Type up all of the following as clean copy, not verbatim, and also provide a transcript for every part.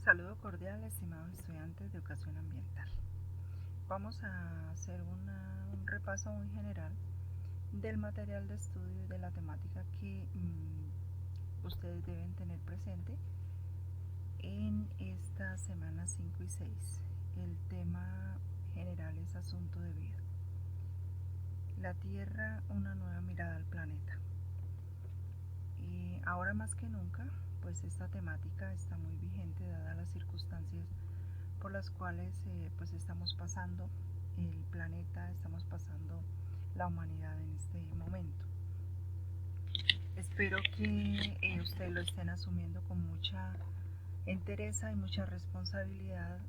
Saludo cordial, estimados estudiantes de educación ambiental. Vamos a hacer un repaso muy general del material de estudio y de la temática que ustedes deben tener presente en estas semanas 5 y 6. El tema general es asunto de vida. La Tierra, una nueva mirada al planeta. Y ahora más que nunca, pues esta temática está muy vigente dadas las circunstancias por las cuales pues estamos pasando el planeta, estamos pasando la humanidad en este momento. Espero que ustedes lo estén asumiendo con mucha entereza y mucha responsabilidad,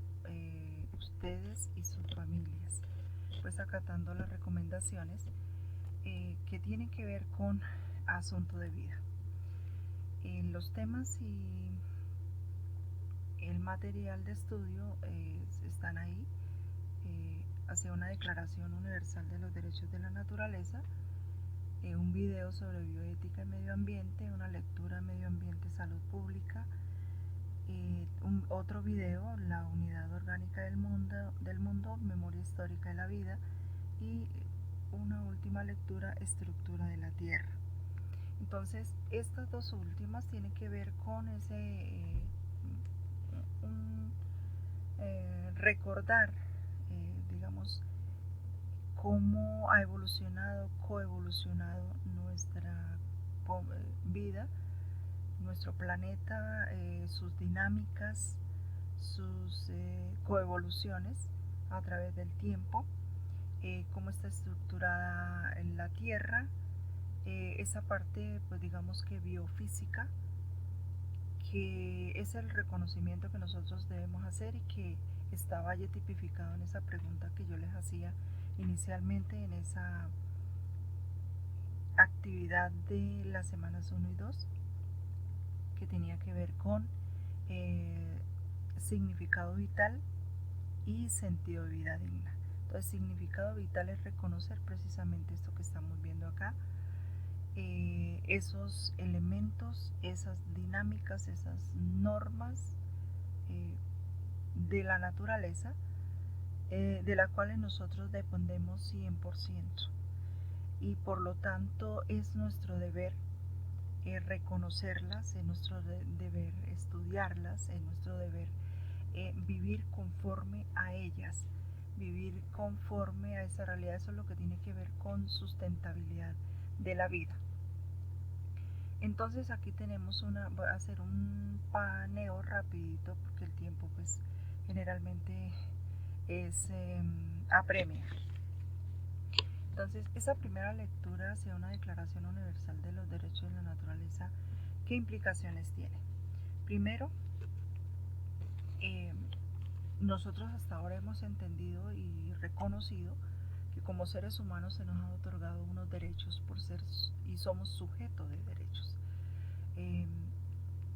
ustedes y sus familias, pues acatando las recomendaciones que tienen que ver con asunto de vida. Los temas y el material de estudio están ahí. Hacia una declaración universal de los derechos de la naturaleza, un video sobre bioética y medio ambiente, una lectura medio ambiente salud pública, otro video, la unidad orgánica del mundo, memoria histórica de la vida, y una última lectura, estructura de la tierra. Entonces estas dos últimas tienen que ver con ese recordar, digamos, cómo ha evolucionado, coevolucionado nuestra vida, nuestro planeta, sus dinámicas, sus coevoluciones a través del tiempo, cómo está estructurada en la Tierra, esa parte, pues digamos que biofísica, que es el reconocimiento que nosotros debemos hacer y que estaba ya tipificado en esa pregunta que yo les hacía inicialmente en esa actividad de las semanas 1 y 2, que tenía que ver con significado vital y sentido de vida digna. Entonces, significado vital es reconocer precisamente esto que estamos viendo acá, esos elementos, esas dinámicas, esas normas de la naturaleza, de las cuales nosotros dependemos 100%. Y por lo tanto es nuestro deber reconocerlas, es nuestro deber estudiarlas, es nuestro deber vivir conforme a ellas, vivir conforme a esa realidad. Eso es lo que tiene que ver con sustentabilidad de la vida. Entonces aquí tenemos voy a hacer un paneo rapidito porque el tiempo pues generalmente es apremia. Entonces, esa primera lectura hacia una Declaración Universal de los Derechos de la Naturaleza, ¿qué implicaciones tiene? Primero, nosotros hasta ahora hemos entendido y reconocido que como seres humanos se nos ha otorgado unos derechos por ser y somos sujetos de derechos.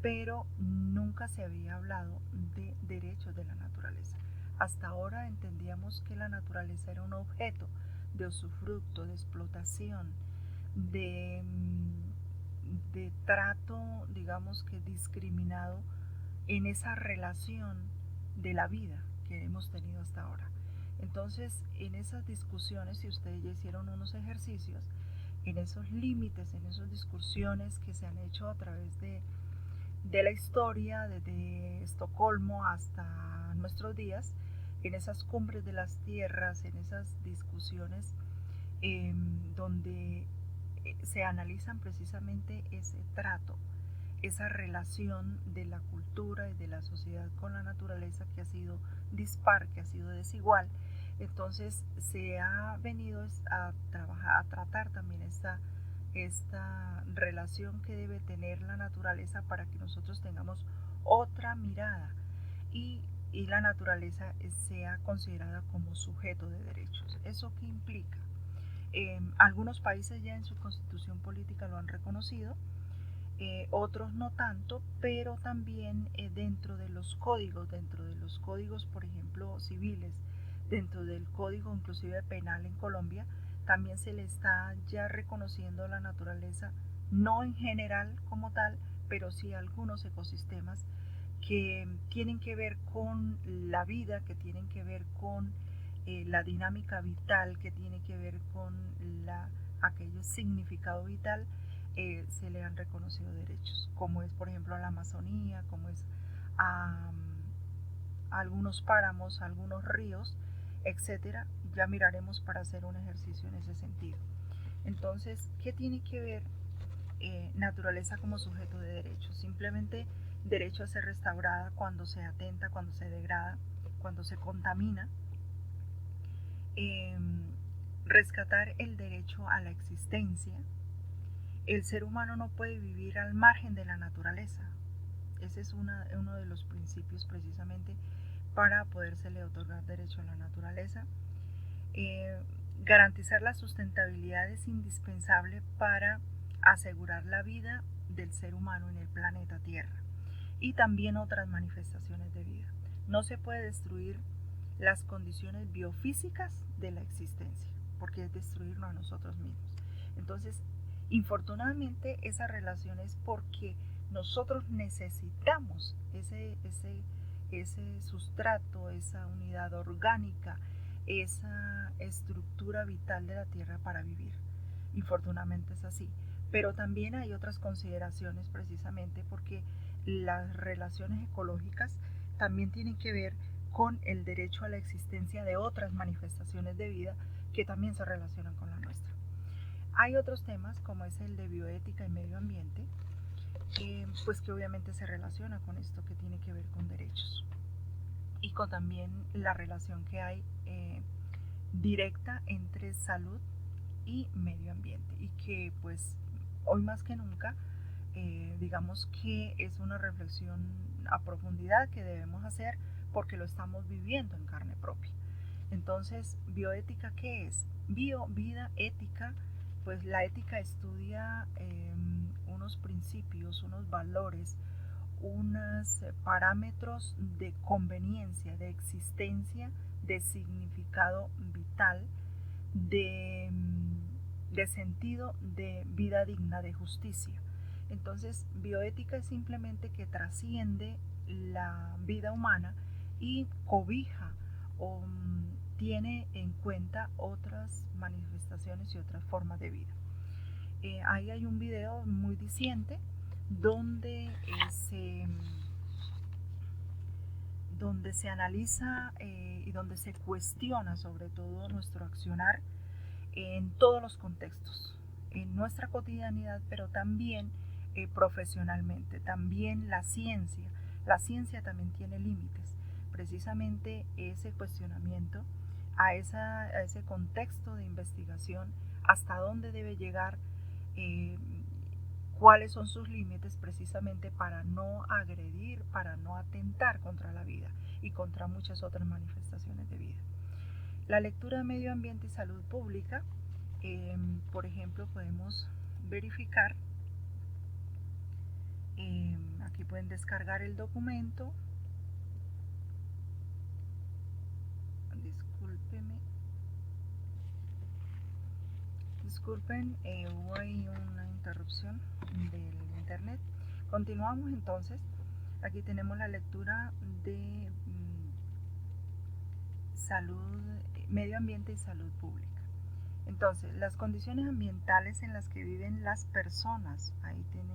Pero nunca se había hablado de derechos de la naturaleza. Hasta ahora entendíamos que la naturaleza era un objeto de usufructo, de explotación, de trato, digamos que discriminado en esa relación de la vida que hemos tenido hasta ahora. Entonces, en esas discusiones, si ustedes ya hicieron unos ejercicios, en esos límites, en esas discusiones que se han hecho a través de la historia, desde Estocolmo hasta nuestros días, en esas cumbres de las tierras, en esas discusiones donde se analizan precisamente ese trato, esa relación de la cultura y de la sociedad con la naturaleza que ha sido dispar, que ha sido desigual. Entonces se ha venido a tratar también esta relación que debe tener la naturaleza para que nosotros tengamos otra mirada y la naturaleza sea considerada como sujeto de derechos. ¿Eso qué implica? Algunos países ya en su constitución política lo han reconocido, otros no tanto, pero también dentro de los códigos, por ejemplo, civiles, dentro del código inclusive penal en Colombia, también se le está ya reconociendo la naturaleza, no en general como tal, pero sí algunos ecosistemas que tienen que ver con la vida, que tienen que ver con la dinámica vital, que tiene que ver con aquello significado vital, se le han reconocido derechos, como es por ejemplo a la Amazonía, como es a algunos páramos, algunos ríos, etcétera. Ya miraremos para hacer un ejercicio en ese sentido. Entonces, ¿qué tiene que ver naturaleza como sujeto de derechos? Simplemente derecho a ser restaurada cuando se atenta, cuando se degrada, cuando se contamina. Eh, Rescatar el derecho a la existencia. El ser humano no puede vivir al margen de la naturaleza. Ese es uno de los principios precisamente para podérsele otorgar derecho a la naturaleza. Eh, Garantizar la sustentabilidad es indispensable para asegurar la vida del ser humano en el planeta Tierra y también otras manifestaciones de vida. No se puede destruir las condiciones biofísicas de la existencia, porque es destruirnos a nosotros mismos. Entonces, infortunadamente, esa relación es porque nosotros necesitamos ese sustrato, esa unidad orgánica, esa estructura vital de la tierra para vivir. Infortunadamente es así. Pero también hay otras consideraciones precisamente porque las relaciones ecológicas también tienen que ver con el derecho a la existencia de otras manifestaciones de vida que también se relacionan con la nuestra. Hay otros temas como es el de bioética y medio ambiente, pues que obviamente se relaciona con esto que tiene que ver con derechos y con también la relación que hay directa entre salud y medio ambiente y que pues hoy más que nunca digamos que es una reflexión a profundidad que debemos hacer porque lo estamos viviendo en carne propia. Entonces, ¿bioética qué es? Vida, ética, pues la ética estudia unos principios, unos valores, unos parámetros de conveniencia, de existencia, de significado vital, de sentido de vida digna, de justicia. Entonces, bioética es simplemente que trasciende la vida humana y cobija o tiene en cuenta otras manifestaciones y otras formas de vida. Ahí hay un video muy diciente donde se analiza y donde se cuestiona sobre todo nuestro accionar en todos los contextos, en nuestra cotidianidad, pero también profesionalmente, también la ciencia. La ciencia también tiene límites. Precisamente ese cuestionamiento a ese contexto de investigación, hasta dónde debe llegar, eh, cuáles son sus límites precisamente para no agredir, para no atentar contra la vida y contra muchas otras manifestaciones de vida. La lectura de medio ambiente y salud pública, por ejemplo, podemos verificar, aquí pueden descargar el documento, disculpen, hubo ahí una interrupción del internet. Continuamos entonces, aquí tenemos la lectura de salud, medio ambiente y salud pública. Entonces, las condiciones ambientales en las que viven las personas, ahí tiene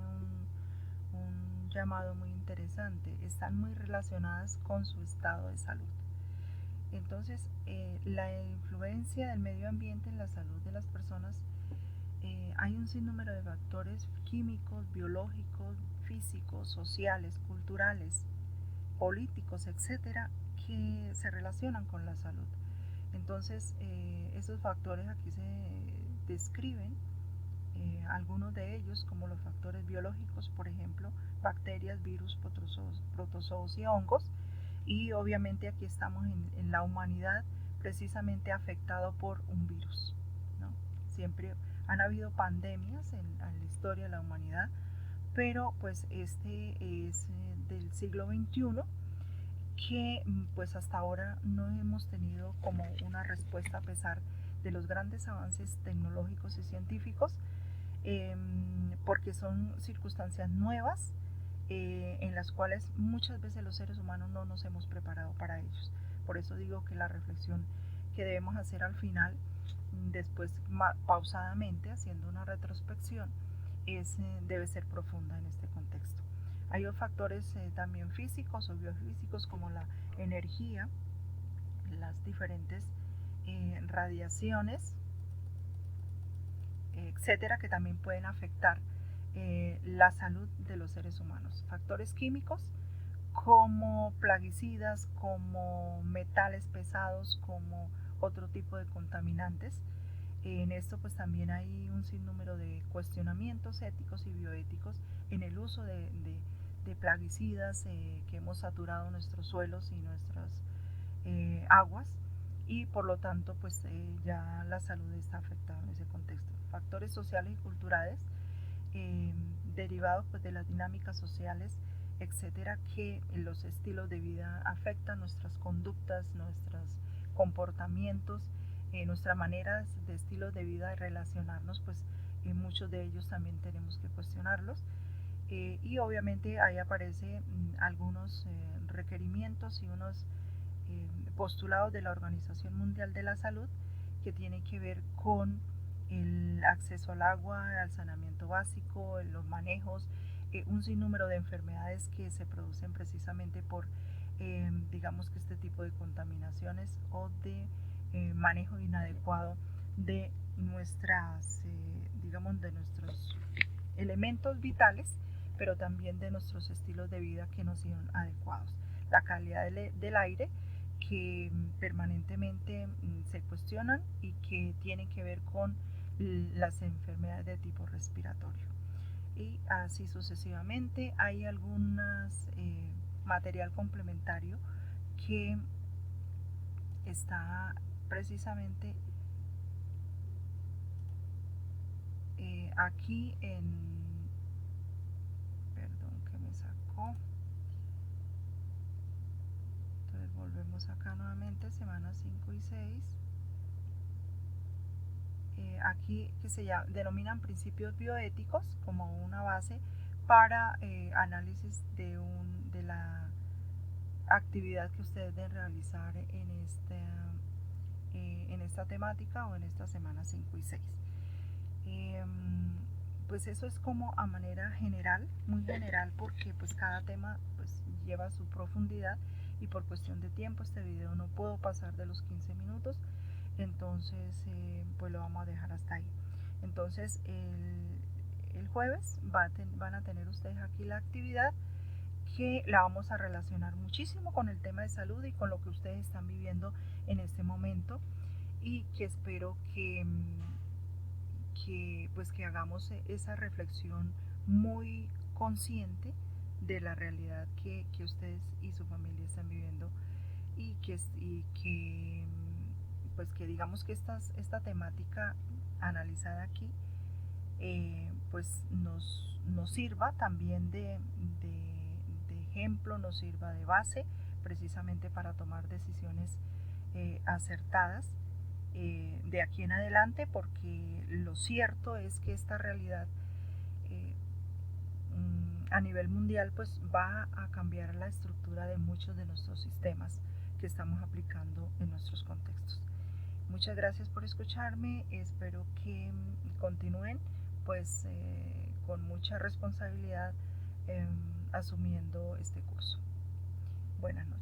un llamado muy interesante, están muy relacionadas con su estado de salud. Entonces, la influencia del medio ambiente en la salud de las personas, hay un sinnúmero de factores químicos, biológicos, físicos, sociales, culturales, políticos, etcétera, que se relacionan con la salud. Entonces, esos factores aquí se describen, algunos de ellos como los factores biológicos, por ejemplo, bacterias, virus, protozoos y hongos, y obviamente aquí estamos en la humanidad precisamente afectado por un virus, ¿no? Siempre han habido pandemias en la historia de la humanidad, pero pues este es del siglo XXI, que pues hasta ahora no hemos tenido como una respuesta a pesar de los grandes avances tecnológicos y científicos, porque son circunstancias nuevas en las cuales muchas veces los seres humanos no nos hemos preparado para ellos. Por eso digo que la reflexión que debemos hacer al final, después pausadamente, haciendo una retrospección, debe ser profunda en este contexto. Hay factores también físicos o biofísicos como la energía, las diferentes radiaciones, etcétera, que también pueden afectar la salud de los seres humanos. Factores químicos como plaguicidas, como metales pesados, como otro tipo de contaminantes. En esto pues también hay un sinnúmero de cuestionamientos éticos y bioéticos en el uso de plaguicidas que hemos saturado nuestros suelos y nuestras aguas, y por lo tanto pues ya la salud está afectada en ese contexto. Factores sociales y culturales eh, derivados pues de las dinámicas sociales, etcétera, que los estilos de vida afectan nuestras conductas, nuestros comportamientos, nuestra manera de estilos de vida de relacionarnos, pues muchos de ellos también tenemos que cuestionarlos. Y obviamente ahí aparecen algunos requerimientos y unos postulados de la Organización Mundial de la Salud que tienen que ver con el acceso al agua, al saneamiento básico, los manejos, un sinnúmero de enfermedades que se producen precisamente por, digamos que este tipo de contaminaciones o de manejo inadecuado de nuestras, digamos, de nuestros elementos vitales, pero también de nuestros estilos de vida que no son adecuados. La calidad del aire, que permanentemente se cuestionan y que tienen que ver con las enfermedades de tipo respiratorio. Y así sucesivamente. Hay algunas material complementario que está precisamente aquí perdón, que me sacó. Entonces volvemos acá nuevamente, semanas 5 y 6. Aquí que denominan principios bioéticos como una base para análisis de la actividad que ustedes deben realizar en esta temática o en estas semanas 5 y 6. Pues eso es como a manera general, muy general, porque pues cada tema pues lleva su profundidad, y por cuestión de tiempo este video no puedo pasar de los 15 minutos, entonces pues lo vamos a dejar hasta ahí. Entonces el jueves van a tener ustedes aquí la actividad, que la vamos a relacionar muchísimo con el tema de salud y con lo que ustedes están viviendo en este momento, y que espero pues que hagamos esa reflexión muy consciente de la realidad que ustedes y su familia están viviendo, y que pues que digamos que esta temática analizada aquí pues nos sirva también de ejemplo, nos sirva de base precisamente para tomar decisiones acertadas de aquí en adelante, porque lo cierto es que esta realidad eh, a nivel mundial pues va a cambiar la estructura de muchos de nuestros sistemas que estamos aplicando en nuestros contextos. Muchas gracias por escucharme, espero que continúen pues con mucha responsabilidad asumiendo este curso. Buenas noches.